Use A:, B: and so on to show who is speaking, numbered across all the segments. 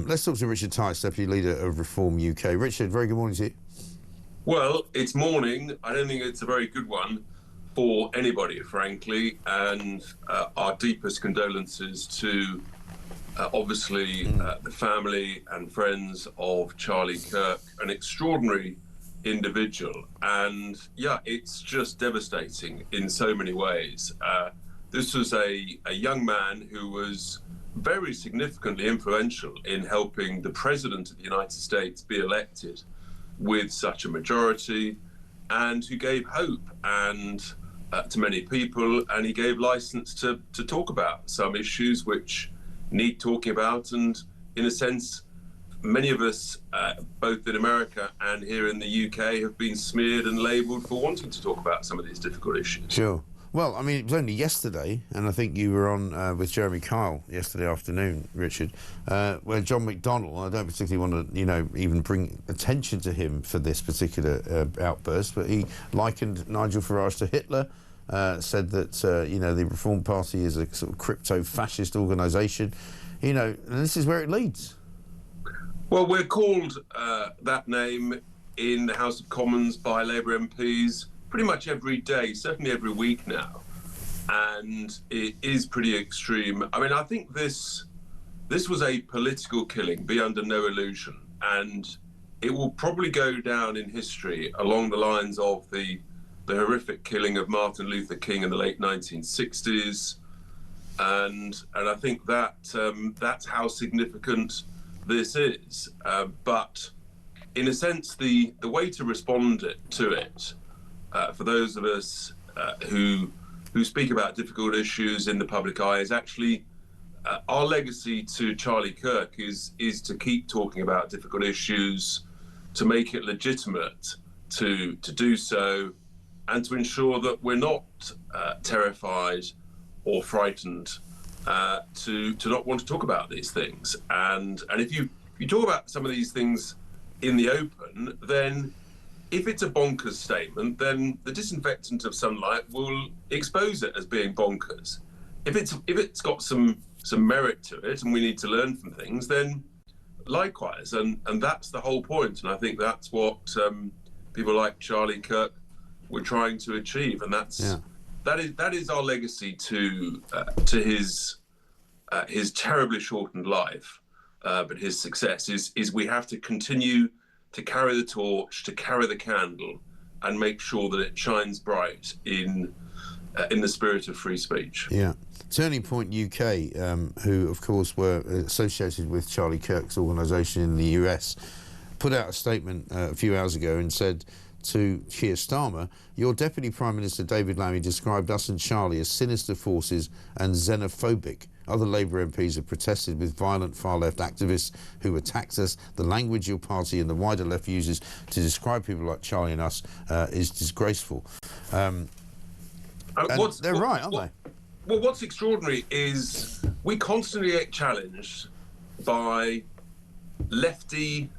A: Let's talk to Richard Tice, Deputy Leader of Reform UK. Richard, very good morning to you.
B: Well, it's morning. I don't think it's a very good one for anybody, frankly, and our deepest condolences to obviously the family and friends of Charlie Kirk, an extraordinary individual. And yeah, it's just devastating in so many ways. This was a young man who was very significantly influential in helping the President of the United States be elected with such a majority, and who gave hope and to many people, and he gave license to talk about some issues which need talking about. And in a sense, many of us, both in America and here in the UK, have been smeared and labelled for wanting to talk about some of these difficult issues.
A: Sure. Well, I mean, it was only yesterday, and I think you were on with Jeremy Kyle yesterday afternoon, Richard, where John McDonnell, I don't particularly want to, even bring attention to him for this particular outburst, but he likened Nigel Farage to Hitler, said that, the Reform Party is a sort of crypto-fascist organisation, and this is where it leads.
B: Well, we're called that name in the House of Commons by Labour MPs pretty much every day, certainly every week now, and it is pretty extreme. I mean, I think this was a political killing, be under no illusion, and it will probably go down in history along the lines of the horrific killing of Martin Luther King in the late 1960s, and I think that that's how significant this is. But in a sense, the way to respond to it, for those of us who speak about difficult issues in the public eye, is actually our legacy to Charlie Kirk is to keep talking about difficult issues, to make it legitimate to do so, and to ensure that we're not terrified or frightened to not want to talk about these things. And if you talk about some of these things in the open, then if it's a bonkers statement, then the disinfectant of sunlight will expose it as being bonkers. If it's got some merit to it, and we need to learn from things, then likewise. And that's the whole point. And I think that's what people like Charlie Kirk were trying to achieve. And that is our legacy to his terribly shortened life, but his success is we have to continue to carry the torch, to carry the candle, and make sure that it shines bright in the spirit of free speech.
A: Yeah. Turning Point UK, who of course were associated with Charlie Kirk's organisation in the US, put out a statement a few hours ago and said to Keir Starmer, "Your Deputy Prime Minister David Lammy described us and Charlie as sinister forces and xenophobic. Other Labour MPs have protested with violent far-left activists who attacked us. The language your party and the wider left uses to describe people like Charlie and us is disgraceful." They're right, aren't they?
B: Well, what's extraordinary is we constantly get challenged by lefty,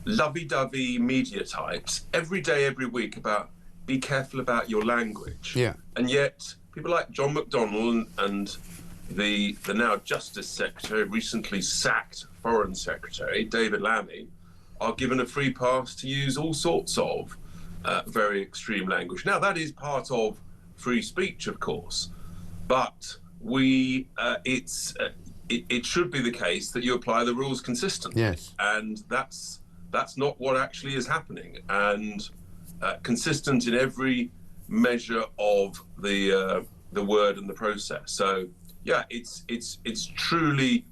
B: lovey-dovey media types every day, every week about be careful about your language.
A: Yeah.
B: And yet people like John McDonnell and the now Justice Secretary, recently sacked Foreign Secretary, David Lammy, are given a free pass to use all sorts of very extreme language. Now, that is part of free speech, of course, but it should be the case that you apply the rules consistently.
A: Yes.
B: And that's not what actually is happening. And consistent in every measure of the word and the process. So yeah, it's truly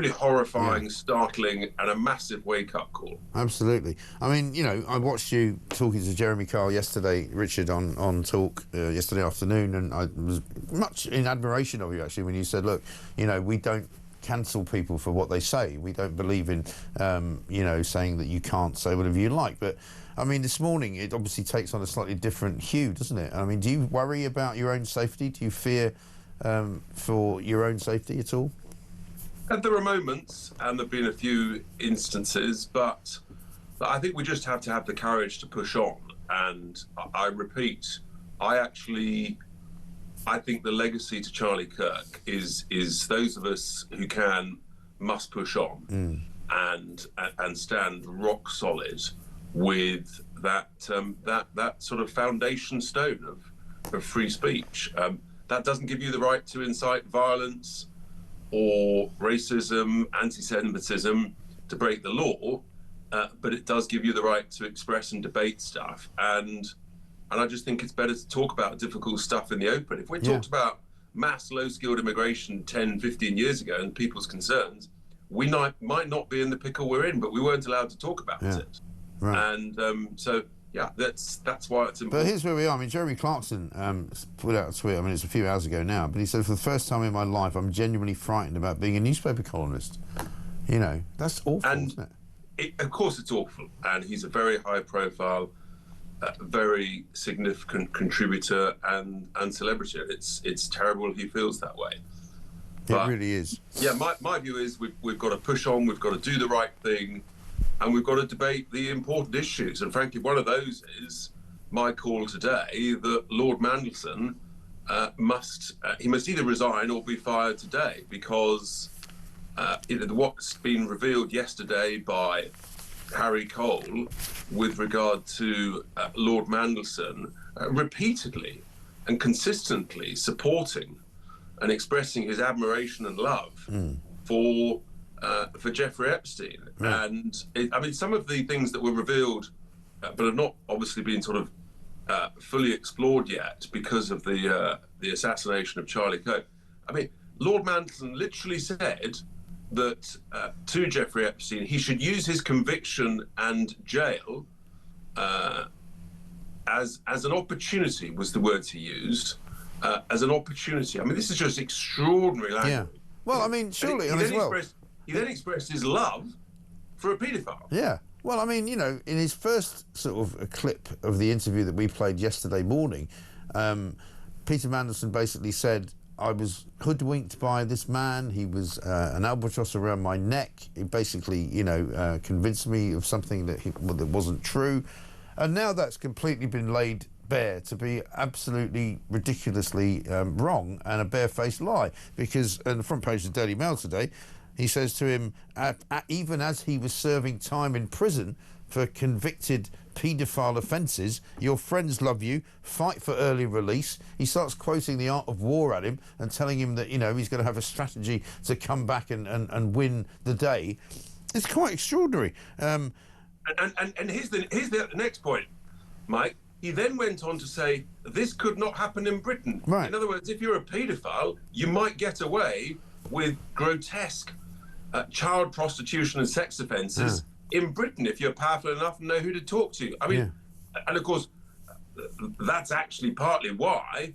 B: horrifying, startling, and a massive wake-up call.
A: Absolutely. I mean, I watched you talking to Jeremy Kyle yesterday, Richard, on Talk yesterday afternoon, and I was much in admiration of you, actually, when you said, look, we don't cancel people for what they say. We don't believe in, saying that you can't say whatever you like. But, I mean, this morning, it obviously takes on a slightly different hue, doesn't it? I mean, do you worry about your own safety? Do you fear for your own safety at all?
B: There are moments, and there have been a few instances, but I think we just have to have the courage to push on. And I repeat, I think the legacy to Charlie Kirk is those of us who can must push on and stand rock solid with that sort of foundation stone of free speech. That doesn't give you the right to incite violence or racism, anti-Semitism, to break the law, but it does give you the right to express and debate stuff. And I just think it's better to talk about difficult stuff in the open. If we talked about mass low-skilled immigration 10, 15 years ago and people's concerns, we might not be in the pickle we're in, but we weren't allowed to talk about it.
A: Right.
B: And so, yeah, that's why it's important.
A: But here's where we are. I mean, Jeremy Clarkson put out a tweet, I mean, it's a few hours ago now, but he said, for the first time in my life, I'm genuinely frightened about being a newspaper columnist. You know, that's awful, isn't it?
B: Of course it's awful. And he's a very high-profile, very significant contributor and celebrity. It's terrible he feels that way. But,
A: it really is.
B: Yeah, my view is we've got to push on, we've got to do the right thing, and we've got to debate the important issues. And frankly, one of those is my call today that Lord Mandelson must either resign or be fired today, because what's been revealed yesterday by Harry Cole with regard to Lord Mandelson repeatedly and consistently supporting and expressing his admiration and love for Jeffrey Epstein. And some of the things that were revealed but have not obviously been sort of fully explored yet because of the assassination of Charlie Kirk. I mean, Lord Mandelson literally said that to Jeffrey Epstein, he should use his conviction and jail as an opportunity, was the words he used, as an opportunity. I mean, this is just extraordinary language. Yeah.
A: Well, I mean, surely
B: he then expressed his love for a paedophile.
A: Yeah. Well, I mean, you know, in his first sort of a clip of the interview that we played yesterday morning, Peter Mandelson basically said, I was hoodwinked by this man. He was an albatross around my neck. He basically, you know, convinced me of something that wasn't true. And now that's completely been laid bare to be absolutely ridiculously wrong and a barefaced lie. Because on the front page of the Daily Mail today, he says to him, even as he was serving time in prison for convicted paedophile offences, your friends love you, fight for early release. He starts quoting The Art of War at him and telling him that, you know, he's going to have a strategy to come back and win the day. It's quite extraordinary. And
B: here's the next point, Mike. He then went on to say, this could not happen in Britain.
A: Right.
B: In other words, if you're a paedophile, you might get away with grotesque child prostitution and sex offences in Britain if you're powerful enough and know who to talk to. I mean, and of course, that's actually partly why,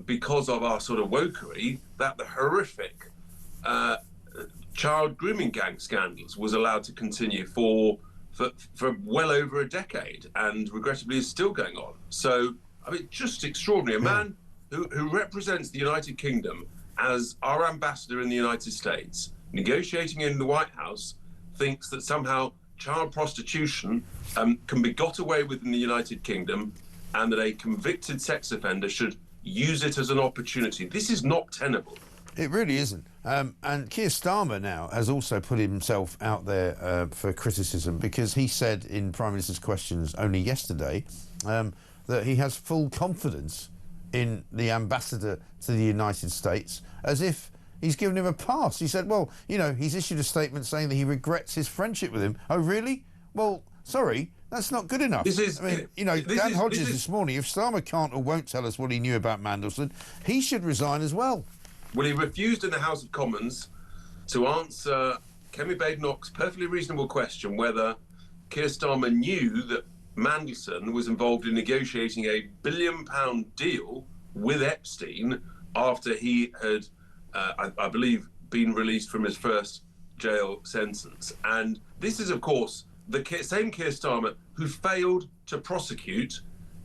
B: because of our sort of wokery, that the horrific child grooming gang scandals was allowed to continue for well over a decade, and regrettably is still going on. So, I mean, just extraordinary. A man who represents the United Kingdom as our ambassador in the United States, negotiating in the White House, thinks that somehow child prostitution can be got away with in the United Kingdom, and that a convicted sex offender should use it as an opportunity. This is not tenable.
A: It really isn't. And Keir Starmer now has also put himself out there for criticism, because he said in Prime Minister's Questions only yesterday that he has full confidence in the ambassador to the United States, as if he's given him a pass. He said, well, you know, he's issued a statement saying that he regrets his friendship with him. Oh, really? Well, sorry, that's not good enough. I mean, you know, Dan Hodges this morning, if Starmer can't or won't tell us what he knew about Mandelson, he should resign as well.
B: Well, he refused in the House of Commons to answer Kemi Badenoch's perfectly reasonable question whether Keir Starmer knew that Mandelson was involved in negotiating a £1 billion deal with Epstein after he had, I believe, been released from his first jail sentence. And this is, of course, the same Keir Starmer who failed to prosecute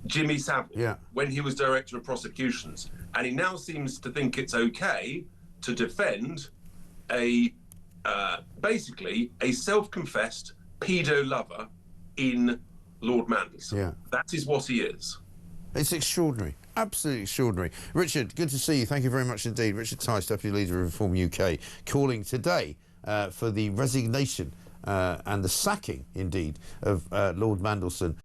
B: Jimmy Savile when he was Director of Prosecutions. And he now seems to think it's okay to defend basically a self-confessed pedo lover in Lord Mandelson. Yeah. That is what he is.
A: It's extraordinary. Absolutely extraordinary. Richard, good to see you. Thank you very much indeed. Richard Tice, Deputy Leader of Reform UK, calling today for the resignation and the sacking, indeed, of Lord Mandelson.